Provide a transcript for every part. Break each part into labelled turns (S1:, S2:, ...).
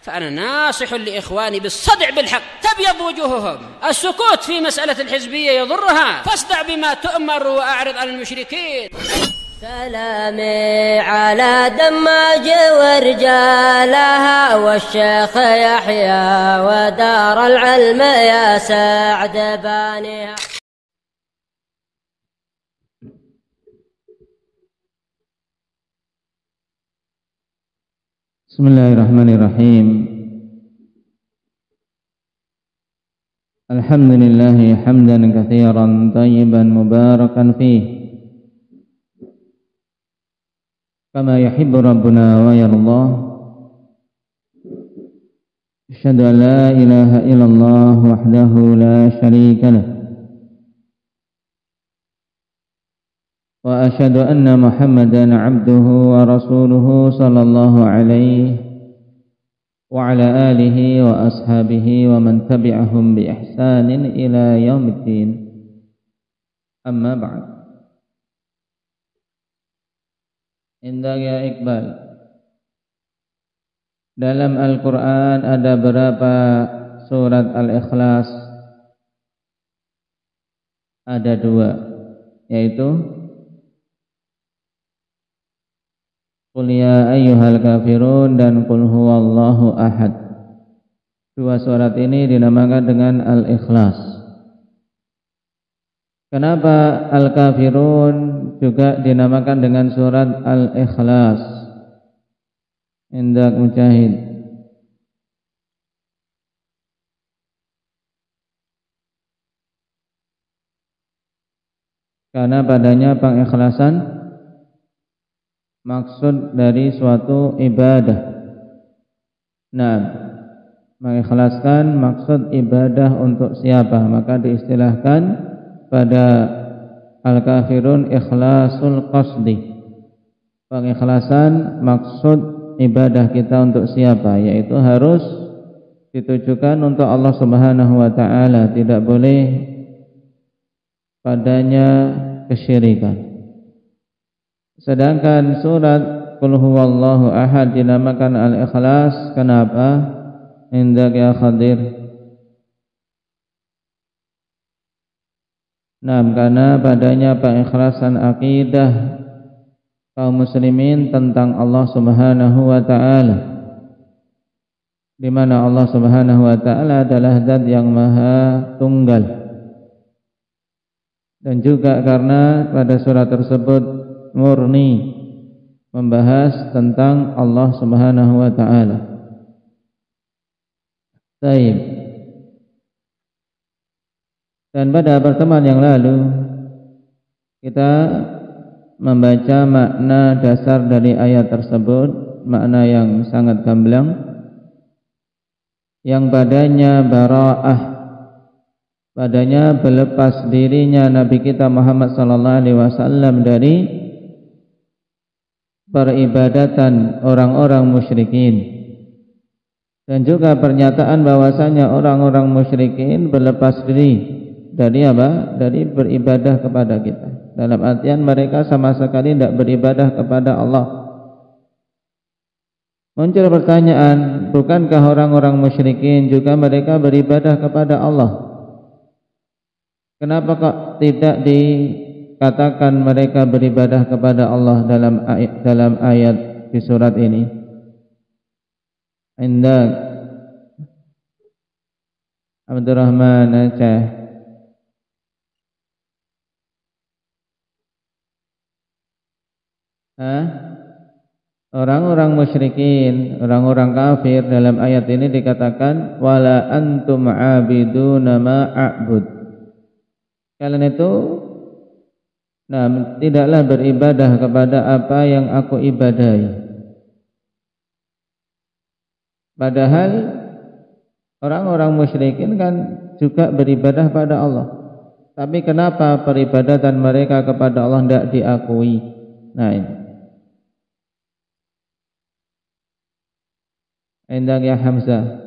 S1: فأنا ناصح لإخواني بالصدع بالحق، تبيض وجوههم. السكوت في مسألة الحزبية يضرها، فاصدع بما تؤمر وأعرض عن المشركين.
S2: سلامي على دماج ورجالها والشيخ يحيى ودار العلم يا سعد بانيها.
S3: Bismillahirrahmanirrahim. Alhamdulillahi hamdan katsiran tayyiban mubarakan fih, kama yuhibbu rabbuna wa yardah. Asyhadu an la ilaha illallah wahdahu la syarika lah, wa asyhadu anna Muhammadan abduhu wa rasuluhu sallallahu alaihi wa ala alihi wa ashabihi wa man tabi'ahum bi ihsanin ila yaumiddin. Amma ba'd. Indah ya Iqbal, dalam Al-Quran ada berapa surat Al-Ikhlas? Ada 2, yaitu Qul ya ayyuhal kafirun dan Qul huwallahu ahad. 2 surat ini dinamakan dengan Al-Ikhlas. Kenapa Al-Kafirun juga dinamakan dengan surat Al-Ikhlas? Indak Mujahid. Karena padanya pengikhlasan maksud dari suatu ibadah. Nah, mengikhlaskan maksud ibadah untuk siapa? Maka diistilahkan pada Al-Kafirun ikhlasul qasdi. Pengikhlasan maksud ibadah kita untuk siapa? Yaitu harus ditujukan untuk Allah Subhanahu wa taala, tidak boleh padanya kesyirikan. Sedangkan surat Qul huwallahu ahad dinamakan Al-Ikhlas. Kenapa? Indak ya Khadir. Nah, karena padanya pengikhlasan akidah kaum muslimin tentang Allah Subhanahu wa taala, di mana Allah Subhanahu wa taala adalah zat yang maha tunggal. Dan juga karena pada surat tersebut murni membahas tentang Allah Subhanahu wa taala. Baik. Dan pada pertemuan yang lalu kita membaca makna dasar dari ayat tersebut, makna yang sangat gamblang, yang padanya bara'ah, padanya berlepas dirinya Nabi kita Muhammad sallallahu alaihi wasallam dari peribadatan orang-orang musyrikin, dan juga pernyataan bahwasanya orang-orang musyrikin berlepas diri dari apa? Dari beribadah kepada kita. Dalam artian mereka sama sekali tidak beribadah kepada Allah. Muncul pertanyaan, bukankah orang-orang musyrikin juga mereka beribadah kepada Allah? Kenapa kok tidak dikatakan mereka beribadah kepada Allah dalam ayat di surat ini? Indak Abdurrahman Aceh. Orang-orang musyrikin, orang-orang kafir dalam ayat ini dikatakan wala antum abiduna ma a'bud. Kalian itu tidaklah beribadah kepada apa yang aku ibadahi. Padahal orang-orang musyrikin kan juga beribadah pada Allah. Tapi kenapa peribadatan mereka kepada Allah tidak diakui? Nah ini. Endang ya Hamzah.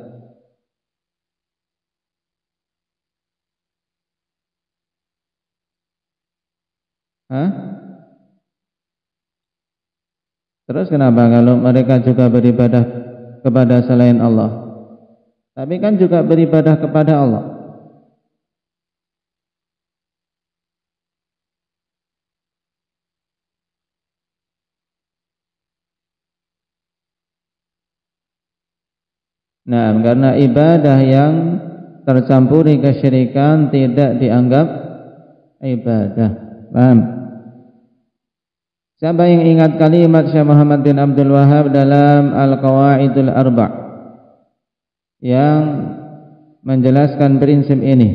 S3: Terus kenapa kalau mereka juga beribadah kepada selain Allah, tapi kan juga beribadah kepada Allah. Nah, karena ibadah yang tercampuri kesyirikan tidak dianggap ibadah. Paham? Siapa yang ingat kalimat Syekh Muhammad bin Abdul Wahhab dalam Al-Qawaidul Arba' yang menjelaskan prinsip ini?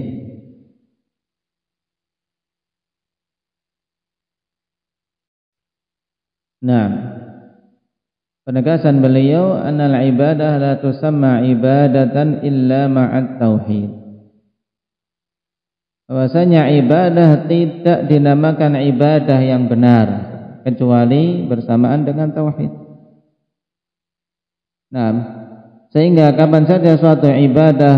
S3: Nah, penegasan beliau, annal ibadah la tusamma ibadatan illa ma'at tauhid. Bahwasanya ibadah tidak dinamakan ibadah yang benar kecuali bersamaan dengan tauhid. Nah, sehingga kapan saja suatu ibadah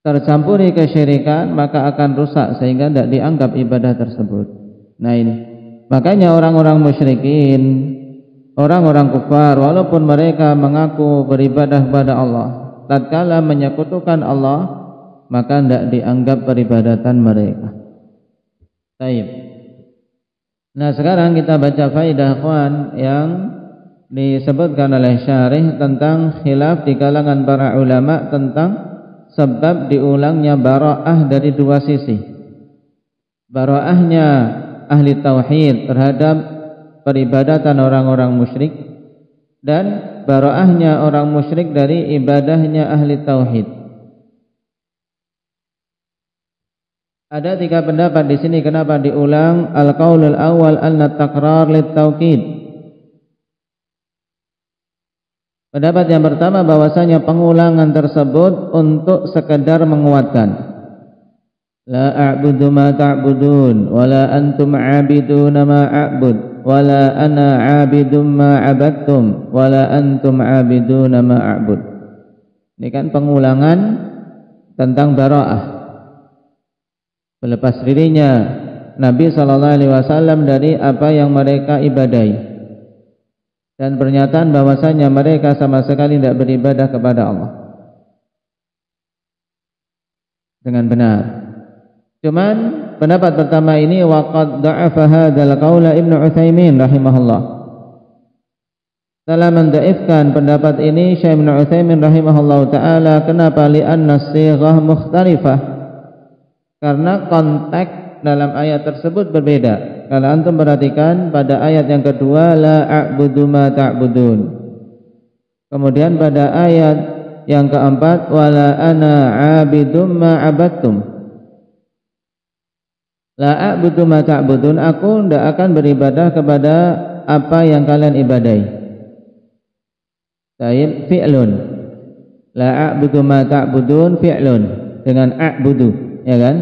S3: tercampuri kesyirikan maka akan rusak sehingga tidak dianggap ibadah tersebut. Nah ini, makanya orang-orang musyrikin, orang-orang kufar, walaupun mereka mengaku beribadah kepada Allah, tatkala menyekutukan Allah maka tidak dianggap peribadatan mereka. Baik. Nah, sekarang kita baca faidah ikhwan yang disebutkan oleh syarih tentang khilaf di kalangan para ulama tentang sebab diulangnya bara'ah dari dua sisi. Bara'ahnya ahli tauhid terhadap peribadatan orang-orang musyrik, dan bara'ahnya orang musyrik dari ibadahnya ahli tauhid. Ada tiga pendapat di sini kenapa diulang. Al-qaulul awal anna takrar lit-taukid. Pendapat yang pertama bahwasanya pengulangan tersebut untuk sekedar menguatkan. La a'budu ma ta'budun wala antum 'abiduna ma a'bud wala ana 'abidum ma 'abadtum wala antum 'abiduna ma a'bud. Ini kan pengulangan tentang bara'ah, melepas dirinya Nabi SAW dari apa yang mereka ibadahi, dan pernyataan bahwasanya mereka sama sekali tidak beribadah kepada Allah dengan benar. Cuman pendapat pertama ini waqad da'afa hadzal qaula Ibnu Utsaimin rahimahullah. Telah mendaifkan pendapat ini Syekh Ibnu Utsaimin rahimahullah taala. Kenapa? Li'anna as-sighah mukhtalifah. Karena konteks dalam ayat tersebut berbeda. Kalau antum perhatikan pada ayat yang kedua, la a'budu ma ta'budun. Kemudian pada ayat yang keempat, wala ana 'abidum ma 'abadtum. La a'budu ma ta'budun, aku tidak akan beribadah kepada apa yang kalian ibadahi. Taib fi'lun. La a'budu ma ta'budun fi'lun dengan a'budu, ya kan?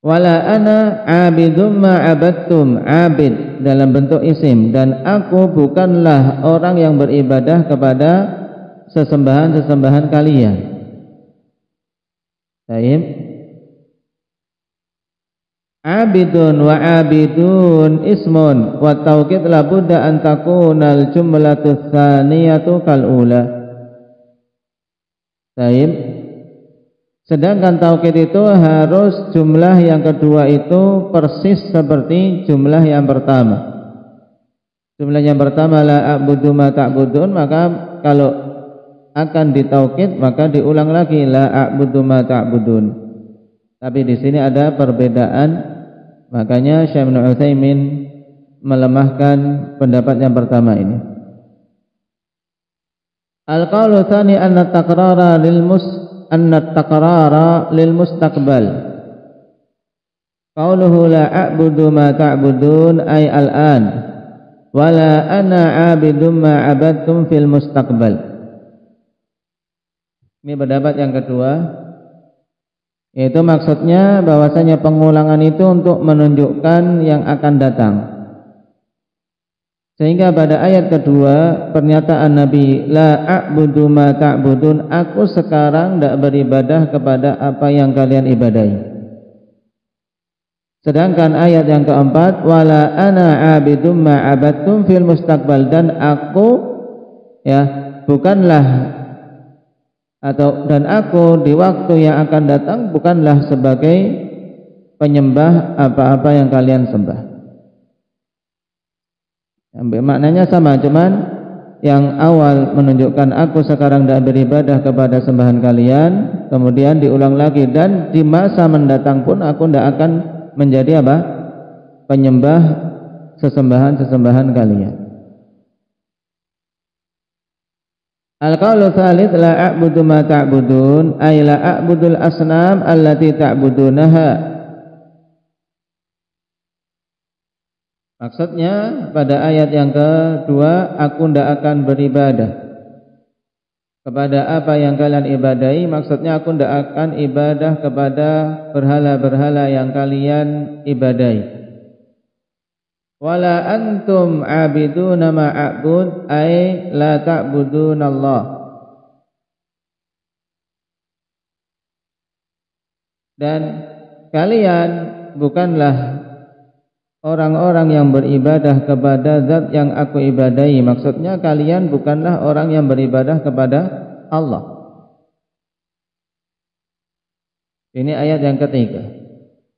S3: Wala ana 'abidum ma 'abadtum, 'abid dalam bentuk isim, dan aku bukanlah orang yang beribadah kepada sesembahan-sesembahan kalian. Baik. Abidun wa 'abidun ismun wa tauqid la budda an takuna al jumlatu tsaniyatu kal ula. Baik. Sedangkan taukid itu harus jumlah yang kedua itu persis seperti jumlah yang pertama. Jumlah yang pertama la a'budu ma ta'budun, maka kalau akan ditaukid maka diulang lagi la a'budu ma ta'budun. Tapi di sini ada perbedaan, makanya Syekh Ibnu Utsaimin melemahkan pendapat yang pertama ini. Al-qaulu tsani anna takrara lil mustaqbal. Qauluhu la a'budu ma ta'budun ay al-an wala ana 'abidum ma 'abadtum fil mustaqbal. Ini pendapat yang kedua, yaitu maksudnya bahwasanya pengulangan itu untuk menunjukkan yang akan datang. Sehingga pada ayat kedua pernyataan Nabi la a'budu ma ta'budun, aku sekarang tidak beribadah kepada apa yang kalian ibadahi. Sedangkan ayat yang keempat, wala ana abidum ma abadtum fil mustaqbal, dan aku ya bukanlah dan aku di waktu yang akan datang bukanlah sebagai penyembah apa-apa yang kalian sembah. Maknanya sama, cuman yang awal menunjukkan aku sekarang tidak beribadah kepada sembahan kalian, kemudian diulang lagi, dan di masa mendatang pun aku tidak akan menjadi apa? Penyembah sesembahan kalian. Al-qaulu tsalits la a'budu ma ta'budun ay la a'budul asnam allati ta'budunaha. Maksudnya pada ayat yang kedua, aku tidak akan beribadah kepada apa yang kalian ibadahi. Maksudnya aku tidak akan ibadah kepada berhala-berhala yang kalian ibadahi. Wala antum abiduna ma a'bud ay la ta'budunallah. Dan kalian bukanlah orang-orang yang beribadah kepada zat yang aku ibadahi. Maksudnya kalian bukanlah orang yang beribadah kepada Allah. Ini ayat yang ketiga.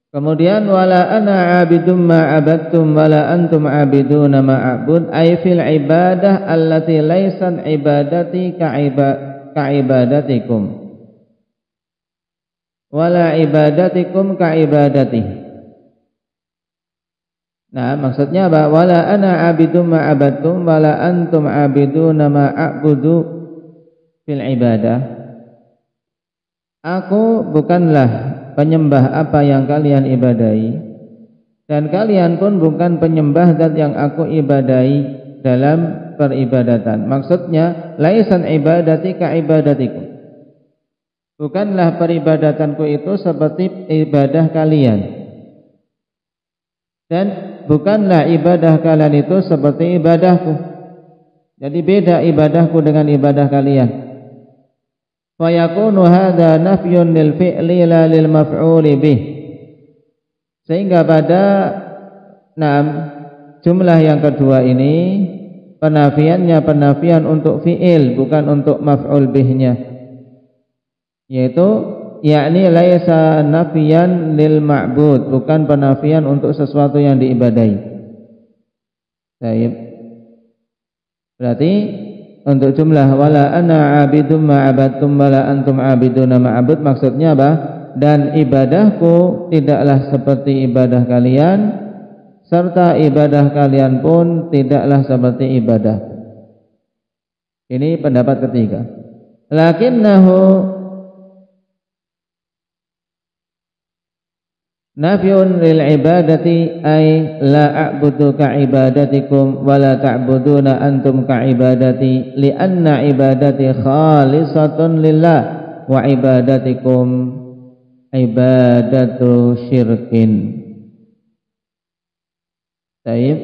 S3: Kemudian wala ana abidum ma abadtum wala antum abiduna ma a'bud ay fil ibadah allati laisan ibadati ka ibadatikum wala ibadatikum ka ibadati. Nah, maksudnya apa? Wala ana abidum ma abadtum wala antum abiduna ma a'budu fil ibadah. Aku bukanlah penyembah apa yang kalian ibadahi, dan kalian pun bukan penyembah zat yang aku ibadahi dalam peribadatan. Maksudnya laisan ibadati ka ibadatikum, bukanlah peribadatanku itu seperti ibadah kalian, dan bukanlah ibadah kalian itu seperti ibadahku. Jadi beda ibadahku dengan ibadah kalian. Fayakunu hadza nafyun lil fi'li la lil maf'uli bih. Sehingga pada jumlah yang kedua ini penafiannya penafian untuk fi'il, bukan untuk maf'ul bihnya, yaitu yakni laisa nafiyan lil ma'bud, bukan penafian untuk sesuatu yang diibadahi. Baik. Berarti untuk jumlah wala ana abidum ma abadtum wala antum abiduna ma abud, maksudnya apa? Dan ibadahku tidaklah seperti ibadah kalian, serta ibadah kalian pun tidaklah seperti ibadah. Ini pendapat ketiga. Lakinnahu nafyun lil ibadati ay la a'budu ka ibadatikum wa la ta'buduna antum ka ibadati li'anna ibadati khalisatun lillah wa ibadatikum ibadatu syirkin. Baik.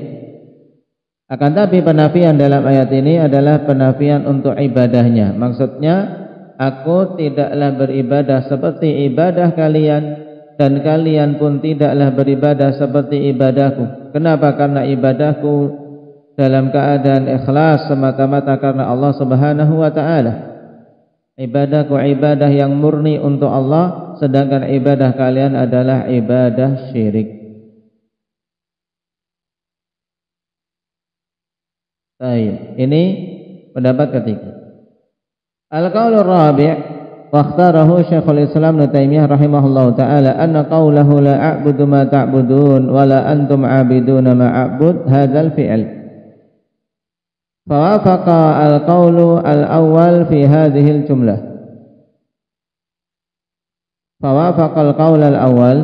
S3: Akan tapi penafian dalam ayat ini adalah penafian untuk ibadahnya. Maksudnya aku tidaklah beribadah seperti ibadah kalian, dan kalian pun tidaklah beribadah seperti ibadahku. Kenapa? Karena ibadahku dalam keadaan ikhlas semata-mata karena Allah Subhanahu wa ta'ala. Ibadahku ibadah yang murni untuk Allah, sedangkan ibadah kalian adalah ibadah syirik. Baik, ini pendapat ketiga. Al-qaulur rabi' واختاره شيخ الإسلام ابن تيمية رحمه الله تعالى أن قوله لا أعبد ما تعبدون ولا أنتم عابدون ما أعبد هذا الفعل فوافق القول الأول في هذه الجملة فوافق القول الأول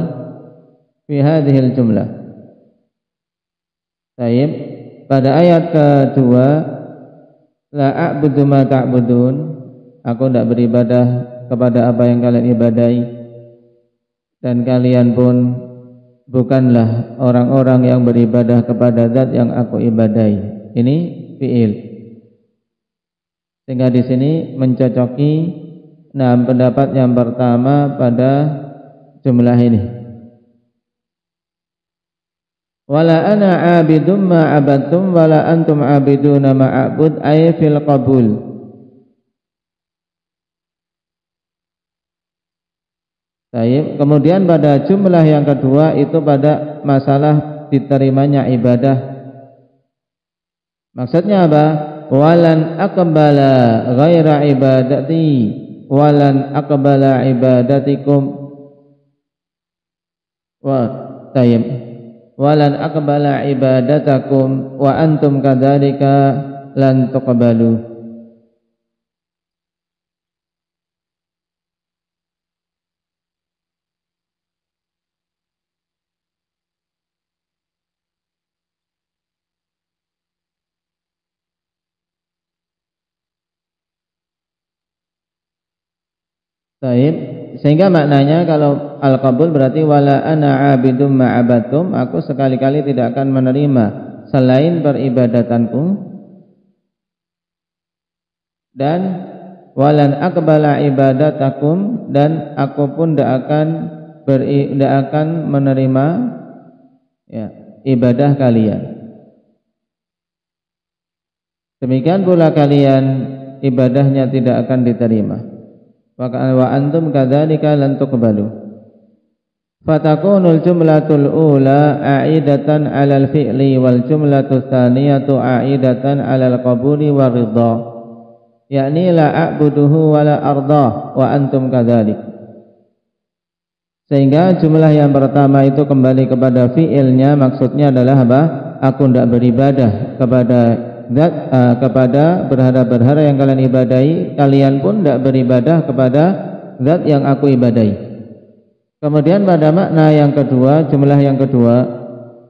S3: في هذه الجملة. Baik, pada ayat kedua la a'budu ma ta'budun, aku tidak beribadah kepada apa yang kalian ibadahi, dan kalian pun bukanlah orang-orang yang beribadah kepada zat yang aku ibadahi. Ini fi'il. Sehingga di sini mencocoki pendapat yang pertama pada jumlah ini. Wala ana 'abidum ma 'abadtum wala antum 'abiduna ma a'bud ay fil qabul. Baik, kemudian pada jumlah yang kedua itu pada masalah diterimanya ibadah. Maksudnya apa? Walan aqbala ghaira ibadati walan aqbala ibadatikum wa tayyib walan aqbala ibadatakum wa antum kadzalika lan tuqbalu. Baik, sehingga maknanya kalau al-qabul berarti wala ana 'abidum ma'abatum, aku sekali-kali tidak akan menerima selain peribadatanku, dan walan aqbala ibadatakum, dan aku pun tidak akan menerima ya, ibadah kalian. Demikian pula kalian ibadahnya tidak akan diterima. Wa antum kadzalika lan tuqbalu. Fatakunul jumlatul ula a'idatan 'alal fi'li wal jumlatus tsaniyatu a'idatan 'alal qabuli wa ridha. Yakni la a'buduhu wa la ardah wa antum kadzalik. Sehingga jumlah yang pertama itu kembali kepada fi'ilnya, maksudnya adalah apa? Aku tidak beribadah kepada zat, kepada berhala-berhala yang kalian ibadahi, kalian pun tidak beribadah kepada zat yang aku ibadahi. Kemudian pada makna yang kedua, jumlah yang kedua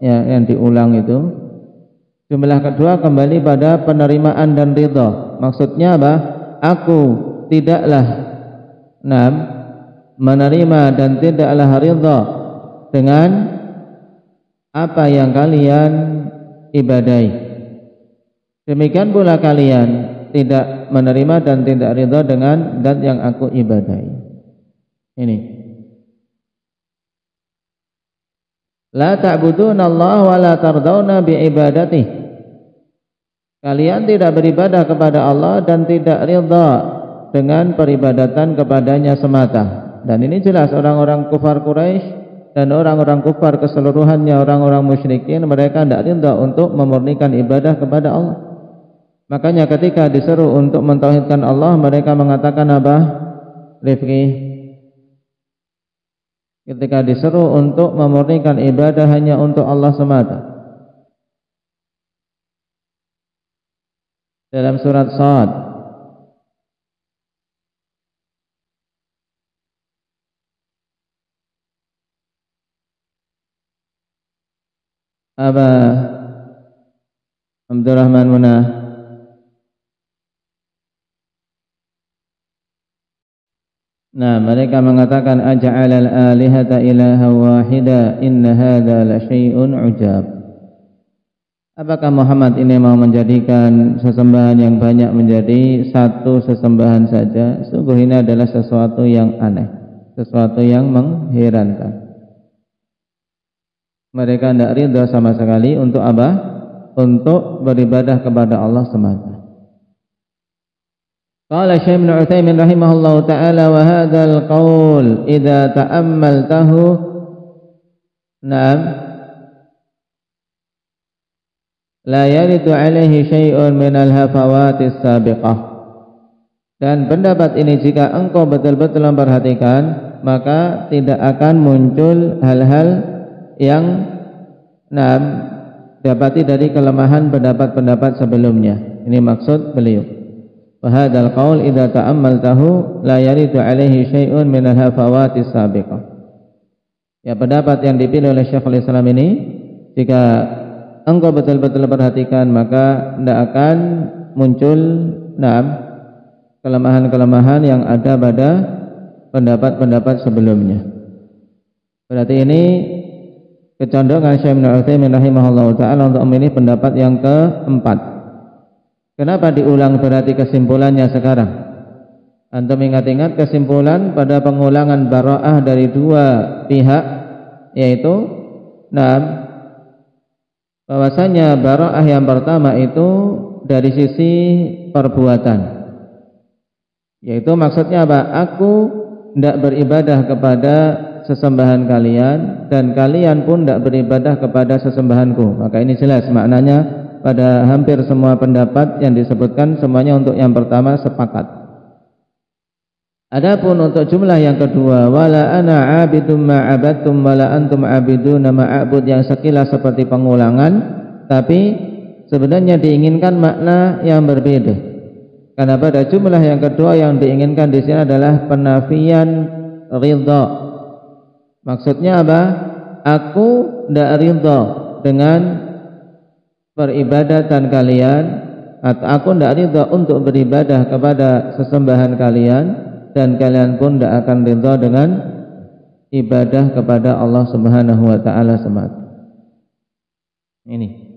S3: ya, yang diulang itu, jumlah kedua kembali pada penerimaan dan ridha. Maksudnya apa? Aku tidaklah menerima dan tidaklah ridha dengan apa yang kalian ibadahi. Demikian pula kalian tidak menerima dan tidak ridha dengan zat yang aku ibadahi. Ini. La ta'buduna Allah wa la tardawna bi ibadatihi. Kalian tidak beribadah kepada Allah dan tidak ridha dengan peribadatan kepadanya semata. Dan ini jelas orang-orang kufar Quraisy dan orang-orang kufar keseluruhannya, orang-orang musyrikin, mereka tidak ridha untuk memurnikan ibadah kepada Allah. Makanya ketika diseru untuk mentauhidkan Allah, mereka mengatakan apa? Rifqi. Ketika diseru untuk memurnikan ibadah hanya untuk Allah semata. Dalam surat Shad apa? Abdurrahman Munah. Nah, mereka mengatakan aja'alal alihata ilaha wahida inna hadza la syai'un ujab. Apakah Muhammad ini mau menjadikan sesembahan yang banyak menjadi satu sesembahan saja? Sungguh ini adalah sesuatu yang aneh, sesuatu yang mengherankan. Mereka tidak ridha sama sekali untuk apa? Untuk beribadah kepada Allah semata. Qala Syekh Ibnu Utsaimin rahimahullahu taala wa hadzal qaul idza ta'ammaltahu la yaridu alaihi syai'un minal hafawatis sabiqah. Dan pendapat ini jika engkau betul-betul memperhatikan, maka tidak akan muncul hal-hal yang dapati dari kelemahan pendapat-pendapat sebelumnya. Ini maksud beliau. Wa hadzal qaul idza ta'ammaltahu la yaridu alaihi syai'un minal hafawatis sabiqah. Ya, pendapat yang dipilih oleh Syekhul Islam ini, jika engkau betul-betul perhatikan, maka tidak akan muncul kelemahan-kelemahan yang ada pada pendapat-pendapat sebelumnya. Berarti ini kecondongan Syekh Ibnu Utsaimin rahimahullahu taala untuk memilih pendapat yang keempat. Kenapa diulang berarti kesimpulannya sekarang? Antum ingat-ingat kesimpulan pada pengulangan bara'ah dari dua pihak, yaitu bahwasanya bara'ah yang pertama itu dari sisi perbuatan, yaitu maksudnya apa? Aku tidak beribadah kepada sesembahan kalian dan kalian pun tidak beribadah kepada sesembahanku. Maka ini jelas maknanya pada hampir semua pendapat yang disebutkan semuanya untuk yang pertama sepakat. Adapun untuk jumlah yang kedua, wala ana 'abidum ma 'abadtum wala antum 'abiduna ma a'bud, yang sekilas seperti pengulangan, tapi sebenarnya diinginkan makna yang berbeda. Karena pada jumlah yang kedua yang diinginkan di sini adalah penafian ridha. Maksudnya apa? Aku tidak ridha dengan peribadatan kalian, atau aku tidak ridha untuk beribadah kepada sesembahan kalian, dan kalian pun tidak akan ridha dengan ibadah kepada Allah Subhanahu wa taala semata. Ini.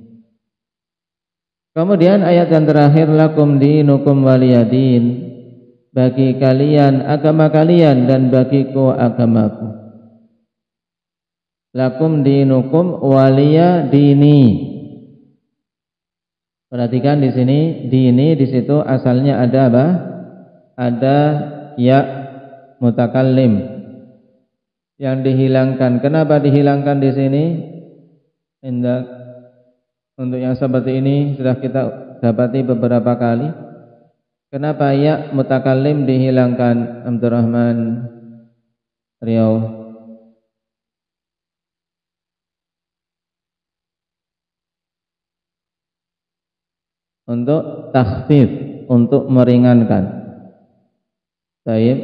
S3: Kemudian ayat yang terakhir, lakum dinukum waliyadin, bagi kalian agama kalian dan bagiku agamaku. Lakum dinukum waliyadini. Perhatikan di sini, dini di situ asalnya ada apa? Ada ya mutakallim yang dihilangkan. Kenapa dihilangkan di sini? Untuk yang seperti ini sudah kita dapati beberapa kali. Kenapa ya mutakallim dihilangkan? Abdurrahman Riau. Untuk takhfif, untuk meringankan. Baik.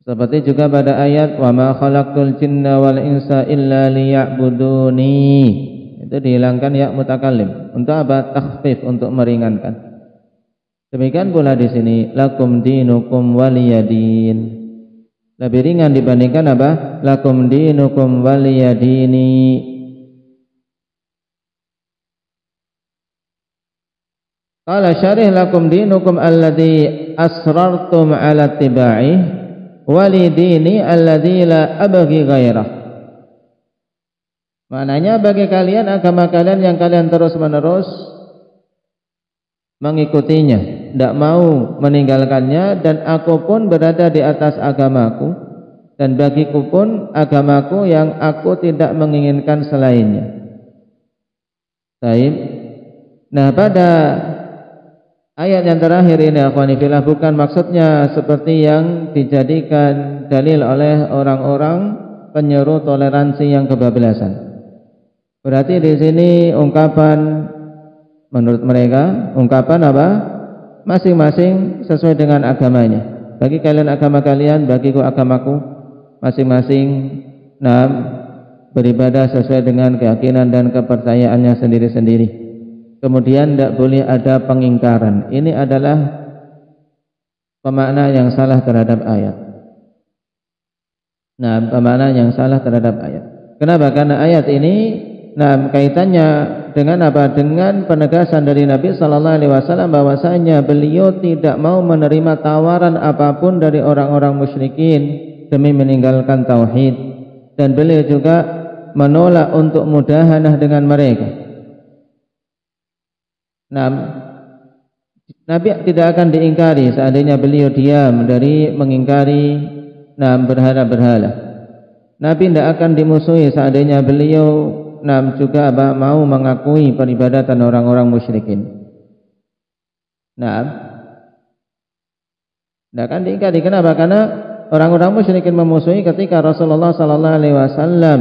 S3: Seperti juga pada ayat wa ma khalaqtul jinna wal insa illa liya'buduni. Itu dihilangkan ya mutakallim. Untuk apa? Takhfif, untuk meringankan. Demikian pula di sini lakum dinukum waliyadin. Lebih ringan dibandingkan apa? Lakum dinukum waliyadini. Qala syarih lakum dinukum alladhi asrartum ala tiba'i wali dini alladhi la abghi ghairah. Maknanya bagi kalian agama kalian yang kalian terus menerus mengikutinya, tidak mau meninggalkannya, dan aku pun berada di atas agamaku, dan bagiku pun agamaku yang aku tidak menginginkan selainnya. Baik. Nah, pada ayat yang terakhir ini akhwani fillah bukan maksudnya seperti yang dijadikan dalil oleh orang-orang penyeru toleransi yang kebablasan. Berarti di sini ungkapan menurut mereka, ungkapan apa? Masing-masing sesuai dengan agamanya. Bagi kalian agama kalian, bagiku agamaku. Masing-masing beribadah sesuai dengan keyakinan dan kepercayaannya sendiri-sendiri. Kemudian tidak boleh ada pengingkaran. Ini adalah pemakna yang salah terhadap ayat. Pemakna yang salah terhadap ayat. Kenapa? Karena ayat ini kaitannya dengan apa? Dengan penegasan dari Nabi sallallahu alaihi wasallam bahwasanya beliau tidak mau menerima tawaran apapun dari orang-orang musyrikin demi meninggalkan tauhid, dan beliau juga menolak untuk mudahanah dengan mereka. Nabi tidak akan diingkari seandainya beliau diam dari mengingkari berhala-berhala. Nabi tidak akan dimusuhi seandainya beliau juga mau mengakui peribadatan orang-orang musyrikin. Tidak akan diingkari. Kenapa? Karena orang-orang musyrikin memusuhi ketika Rasulullah sallallahu alaihi wasallam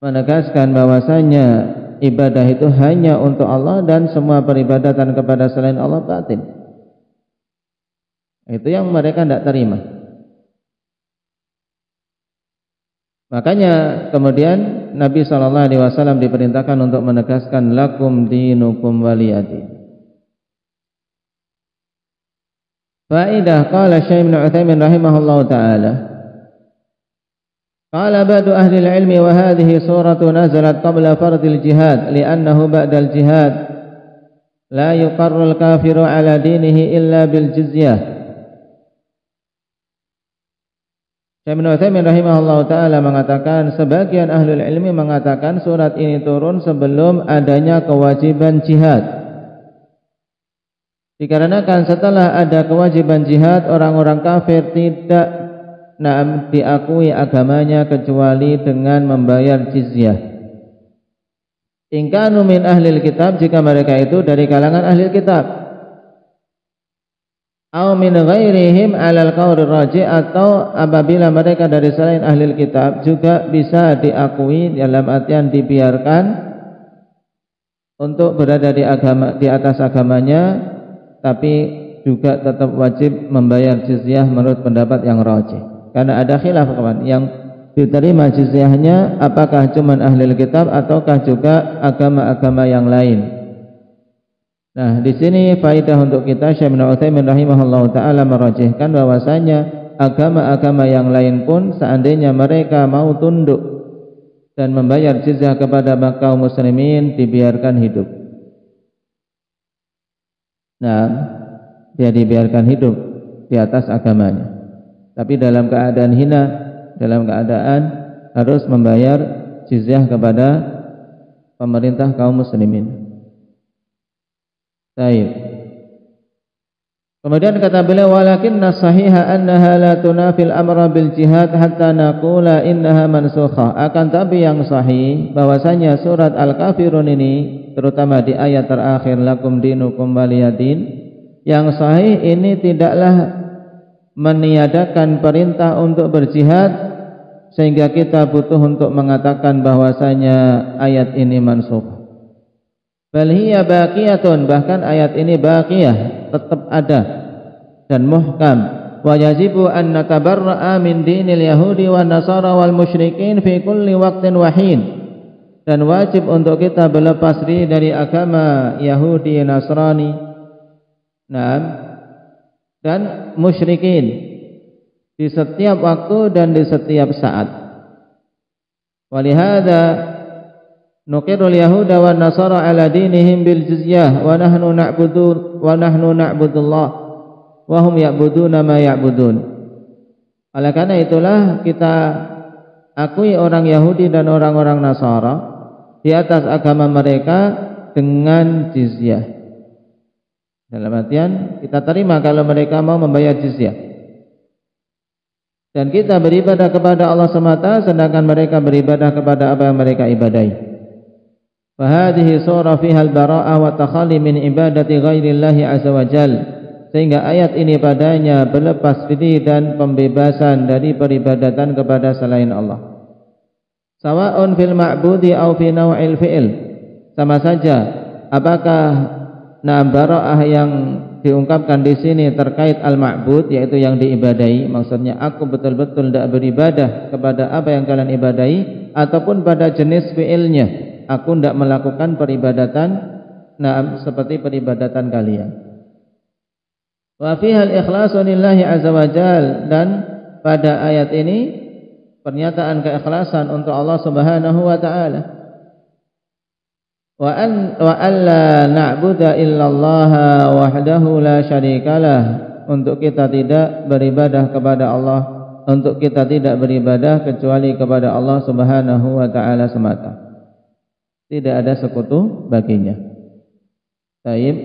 S3: menegaskan bahwasanya ibadah itu hanya untuk Allah dan semua peribadatan kepada selain Allah batil. Itu yang mereka tidak terima. Makanya kemudian Nabi sallallahu alaihi wasallam diperintahkan untuk menegaskan lakum dinukum waliyadin. Faidah qala Syekh Ibnu Utsaimin rahimahullahu taala. Qala ba'du ahli al-ilmi wa hadhihi suratu nazalat qabla fardil jihad li'annahu ba'da al-jihad la yuqarru al-kafiru ala dinihi illa bil jizyah. Syekh Ibnu Utsaimin rahimahullahu taala mengatakan, sebagian ahlul ilmi mengatakan surat ini turun sebelum adanya kewajiban jihad. Dikarenakan setelah ada kewajiban jihad, orang-orang kafir tidak diakui agamanya kecuali dengan membayar jizyah. In kanu min ahlil kitab, jika mereka itu dari kalangan ahli kitab. Au min ghairihim alal qauli raji', atau apabila mereka dari selain ahli kitab juga bisa diakui dalam artian dibiarkan untuk berada di atas agamanya, tapi juga tetap wajib membayar jizyah menurut pendapat yang rajih. Karena ada khilaf kawan, yang diterima jizyahnya apakah cuma ahli kitab ataukah juga agama-agama yang lain. Nah, di sini faedah untuk kita. Syekh Ibnu Utsaimin rahimahullahu taala merajihkan bahwasanya agama-agama yang lain pun seandainya mereka mau tunduk dan membayar jizyah kepada kaum muslimin, dibiarkan hidup. Nah, dia dibiarkan hidup di atas agamanya. Tapi dalam keadaan hina, dalam keadaan harus membayar jizyah kepada pemerintah kaum muslimin. Baik. Kemudian kata beliau, walakinna sahiha annaha la tunafil amra bil jihad hatta naqula innaha mansukha. Akan tapi yang sahih bahwasanya surat Al-Kafirun ini, terutama di ayat terakhir lakum dinukum waliyadin, yang sahih ini tidaklah meniadakan perintah untuk berjihad sehingga kita butuh untuk mengatakan bahwasanya ayat ini mansukh. Bal hiya baqiyatun, bahkan ayat ini baqiyah, tetap ada dan muhkam. Wa yajibu an natabarra'a min dinil yahudi wan nasara wal musyrikin fi kulli waqtin wa hin. Dan wajib untuk kita berlepas diri dari agama Yahudi, Nasrani, dan musyrikin di setiap waktu dan di setiap saat. Walihada nuqirul yahuda wan nasara ala dinihim bil jizyah wa nahnu na'budullah wa hum ya'buduna ma ya'budun. Oleh karena itulah kita akui orang Yahudi dan orang-orang Nasara di atas agama mereka dengan jizyah. Dalam artian kita terima kalau mereka mau membayar jizyah. Dan kita beribadah kepada Allah semata, sedangkan mereka beribadah kepada apa yang mereka ibadahi. Fahadihi surah fiha al-bara'ah wa takhalli min ibadati ghairillahi azza wa jal. Sehingga ayat ini padanya berlepas diri dan pembebasan dari peribadatan kepada selain Allah. Sawa'un fil ma'budi au fi naw'il fi'il. Sama saja apakah bara'ah yang diungkapkan di sini terkait al-ma'bud, yaitu yang diibadahi, maksudnya aku betul-betul tidak beribadah kepada apa yang kalian ibadahi, ataupun pada jenis fi'ilnya, aku tidak melakukan peribadatan seperti peribadatan kalian. Wa fiha al-ikhlasu lillahi azza wa jal, dan pada ayat ini pernyataan keikhlasan untuk Allah Subhanahu wa taala. Wa alla na'budu illallaha wahdahu la syarikalah, untuk kita tidak beribadah kepada Allah, untuk kita tidak beribadah kecuali kepada Allah Subhanahu wa taala semata. Tidak ada sekutu baginya. Baik.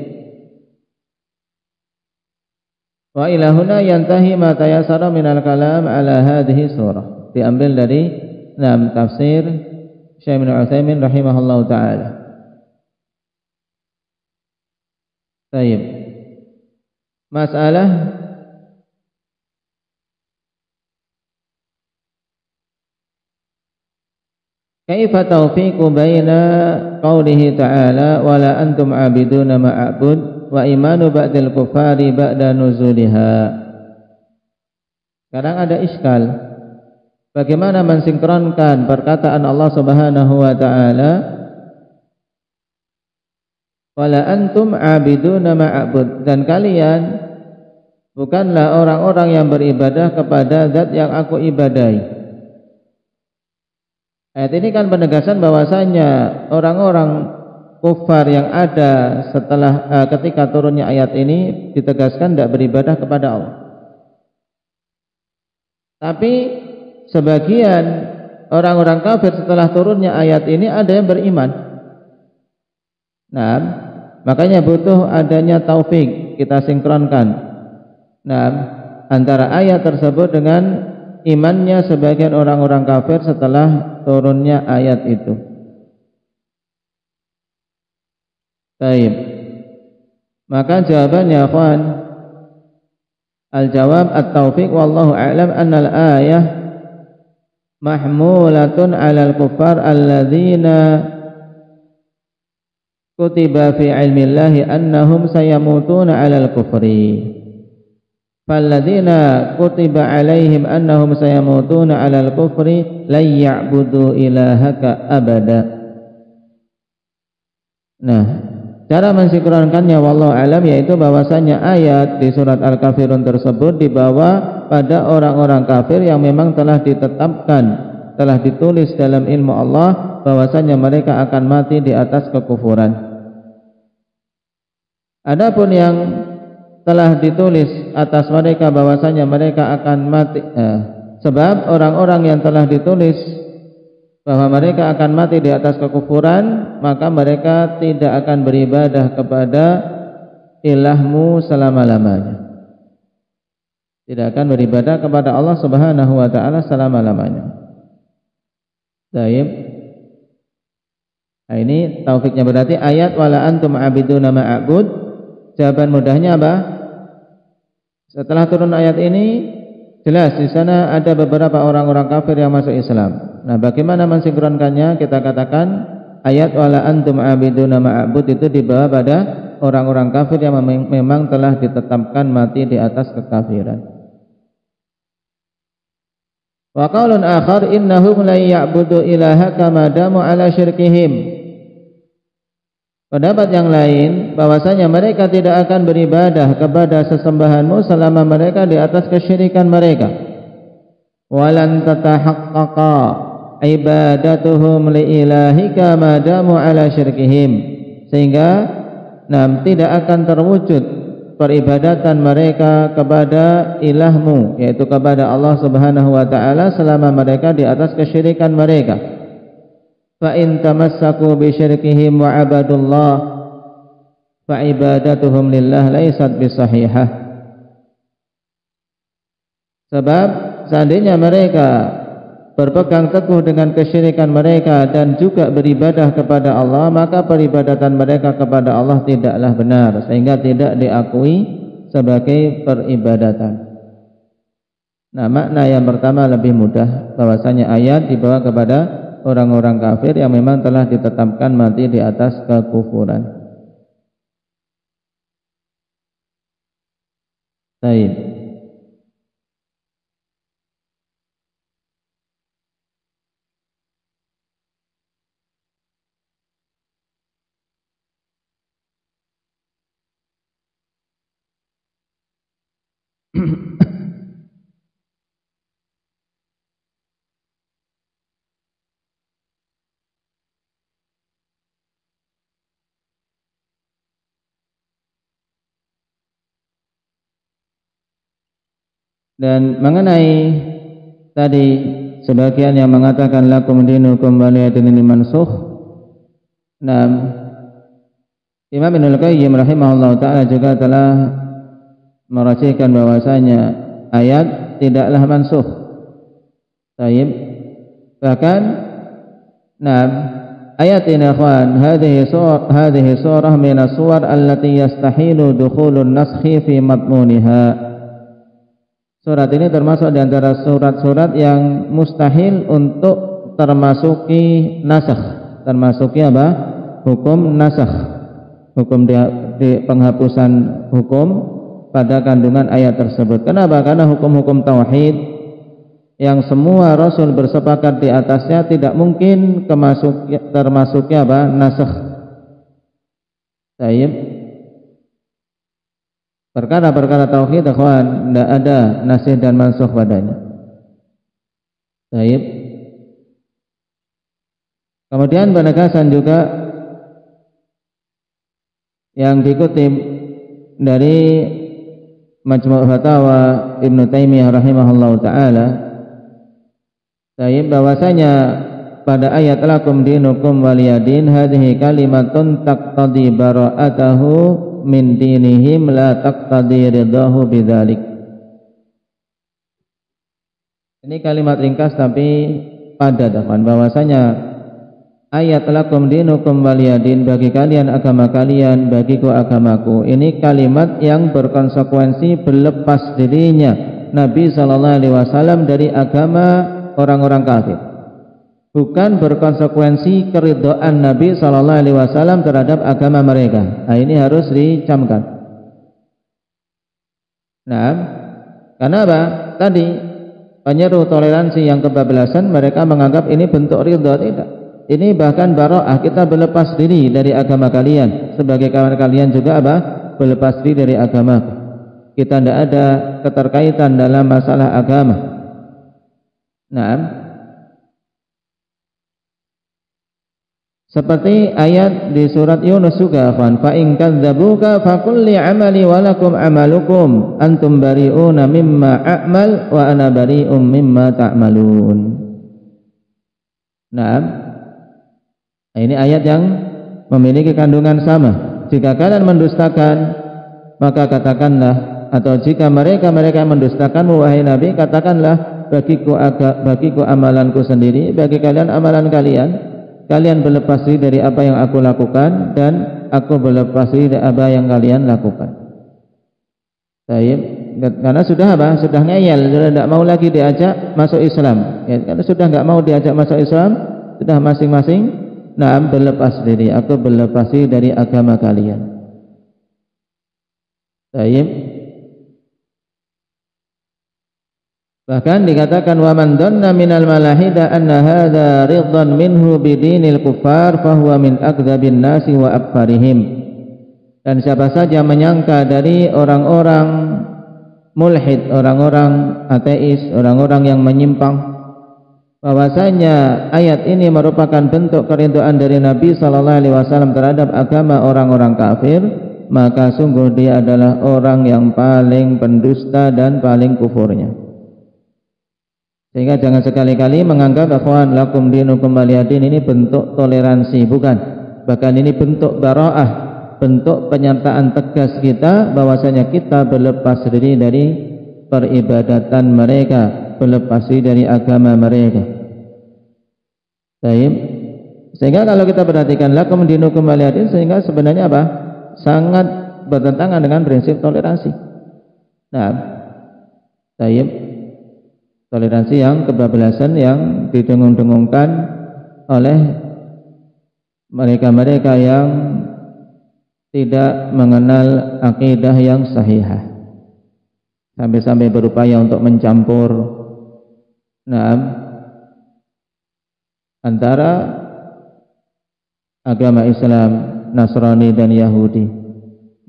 S3: Wa ila huna yantahi ma tayassara minal kalam ala hadhihi surah. Diambil dari tafsir Syekh Ibnu Utsaimin rahimahullahu taala. Baik. Masalah kaifa tawfiqu baina qawlihi ta'ala wala antum 'abiduna ma a'bud wa imanu ba'dil kufari ba'da nuzuliha. Sekarang ada iskal, bagaimana mensinkronkan perkataan Allah Subhanahu wa taala wala antum 'abiduna ma a'bud, dan kalian bukanlah orang-orang yang beribadah kepada zat yang aku ibadahi. Ayat ini kan penegasan bahwasanya orang-orang kufar yang ada setelah ketika turunnya ayat ini ditegaskan tidak beribadah kepada Allah. Tapi sebagian orang-orang kafir setelah turunnya ayat ini ada yang beriman. Nah, makanya butuh adanya taufik, kita sinkronkan. Nah, antara ayat tersebut dengan imannya sebagian orang-orang kafir setelah turunnya ayat itu. Baik. Maka jawabannya akhwan, al-jawab at-taufiq wallahu a'lam anna al-ayah mahmulatun 'alal kuffar alladzina kutiba fi 'ilmillahi annahum sayamutuna 'alal kufri. Falladzina kutiba 'alaihim annahum sayamutuna 'alal kufri la ya'budu ilahaka abada. Nah, cara mensinkronkannya wallahu alam yaitu bahwasanya ayat di surat Al-Kafirun tersebut dibawa pada orang-orang kafir yang memang telah ditetapkan, telah ditulis dalam ilmu Allah bahwasanya mereka akan mati di atas kekufuran. Adapun yang telah ditulis atas mereka bahwasanya mereka akan mati, sebab orang-orang yang telah ditulis bahwa mereka akan mati di atas kekufuran, maka mereka tidak akan beribadah kepada ilahmu selama-lamanya. Tidak akan beribadah kepada Allah Subhanahu wa taala selama-lamanya. Baik. Nah, ini taufiknya berarti ayat wala antum abiduna ma'bud. Jawaban mudahnya apa? Setelah turun ayat ini jelas di sana ada beberapa orang-orang kafir yang masuk Islam. Nah, bagaimana mensinkronkannya? Kita katakan ayat wala antum abiduna ma'bud itu dibawa pada orang-orang kafir yang memang telah ditetapkan mati di atas kekafiran. Wa qaulun akhar innahum la ya'budu ilahaka ma damu ala syirkihim. Pendapat yang lain bahwasanya mereka tidak akan beribadah kepada sesembahanmu selama mereka di atas kesyirikan mereka. Walan tatahaqqaqa ibadatuhum li ilahika ma damu ala syirkihim. Sehingga tidak akan terwujud peribadatan mereka kepada ilahmu, yaitu kepada Allah Subhanahu wa taala selama mereka di atas kesyirikan mereka. Fa in tamassaku bi syirkihim wa abadullah fa ibadatuhum lillah laysat bisahihah. Sebab seandainya mereka berpegang teguh dengan kesyirikan mereka dan juga beribadah kepada Allah, maka peribadatan mereka kepada Allah tidaklah benar, sehingga tidak diakui sebagai peribadatan. Nah, makna yang pertama lebih mudah, bahwasanya ayat dibawa kepada orang-orang kafir yang memang telah ditetapkan mati di atas kekufuran. Baik. Dan mengenai tadi sebagian yang mengatakan lakum dinukum waliyadin mansukh. Nah, Imam Ibnul Qayyim rahimahullah taala juga telah merajikan bahwasanya ayat tidaklah mansukh. Baik. Bahkan ayat ini akhwan hadhihi surah min as-suwar allati yastahilu dukhulun naskhi fi madmuniha. Surat ini termasuk di antara surat-surat yang mustahil untuk termasuki nasakh. Termasuki apa? Hukum nasakh. Hukum di penghapusan hukum pada kandungan ayat tersebut. Kenapa? Karena hukum-hukum tauhid yang semua rasul bersepakat di atasnya tidak mungkin termasuki apa? Nasakh. Baik. Perkara-perkara tauhid akhwan tidak ada nasikh dan mansukh padanya. Baik. Kemudian penegasan juga yang dikutip dari Majmu' Fatawa Ibnu Taimiyah rahimahullahu taala, Taib, bahwasanya pada ayat lakum dinukum waliyadin hadhihi kalimatun taqtadi bara'atahu min dinihim la taqtadi ridahu bidzalik. Ini kalimat ringkas tapi padat, bahwasanya ayat lakum dinukum waliyadin, bagi kalian agama kalian, bagiku agamaku, ini kalimat yang berkonsekuensi berlepas dirinya Nabi SAW dari agama orang-orang kafir, bukan berkonsekuensi keridhaan Nabi SAW terhadap agama mereka. Nah, ini harus dicamkan. Nah, karena apa? Tadi penyeru toleransi yang kebablasan, mereka menganggap ini bentuk ridha. Tidak, ini bahkan bara'ah, kita berlepas diri dari agama kalian, sebagai kawan kalian juga apa? Berlepas diri dari agama. Kita tidak ada keterkaitan dalam masalah agama. Nah, seperti ayat di surat Yunus juga, fa in kadzdzabuka faqul li amali wa lakum amalukum antum bari'una mimma a'mal wa ana bari'um mimma ta'malun. Nah, ini ayat yang memiliki kandungan sama. Jika kalian mendustakan, maka katakanlah, atau jika mereka mendustakan, wahai Nabi, katakanlah, bagiku amalanku sendiri, bagi kalian amalan kalian. Kalian berlepas diri dari apa yang aku lakukan, dan aku berlepas diri dari apa yang kalian lakukan. Baik, karena sudah apa? Sudah ngeyel, sudah tidak mau lagi diajak masuk Islam. Ya, karena sudah nggak mau diajak masuk Islam, sudah masing-masing berlepas diri. Aku berlepas diri dari agama kalian. Baik. Bahkan dikatakan wa man dhanna minal malahida anna hadza ridhan minhu bidinil kuffar fahuwa min akdzabin nasi wa akfarihim. Dan siapa saja menyangka dari orang-orang mulhid, orang-orang ateis, orang-orang yang menyimpang, bahwasanya ayat ini merupakan bentuk keridhaan dari Nabi SAW terhadap agama orang-orang kafir, maka sungguh dia adalah orang yang paling pendusta dan paling kufurnya. Sehingga jangan sekali-kali menganggap akhwan lakum dinukum waliyadin ini bentuk toleransi, bukan. Bahkan ini bentuk bara'ah, bentuk pernyataan tegas kita bahwasanya kita berlepas diri dari peribadatan mereka, berlepas diri dari agama mereka. Baik. Sehingga kalau kita perhatikan lakum dinukum waliyadin, sehingga sebenarnya apa? Sangat bertentangan dengan prinsip toleransi. Nah, baik. Toleransi yang kebablasan yang didengung-dengungkan oleh mereka-mereka yang tidak mengenal akidah yang sahihah, sampai-sampai berupaya untuk mencampur antara agama Islam, Nasrani dan Yahudi.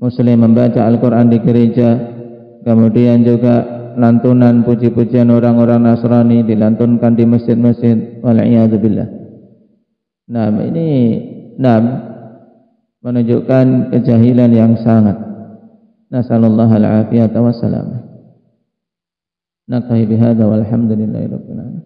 S3: Muslim membaca Al-Quran di gereja, kemudian juga lantunan puji-pujian orang-orang Nasrani dilantunkan di masjid-masjid, wal'iyadzubillah. Nah, ini menunjukkan kejahilan yang sangat. Nasallallahu al-afiyata wassalam. Naktahi bihadza walhamdulillahi rabbil alamin.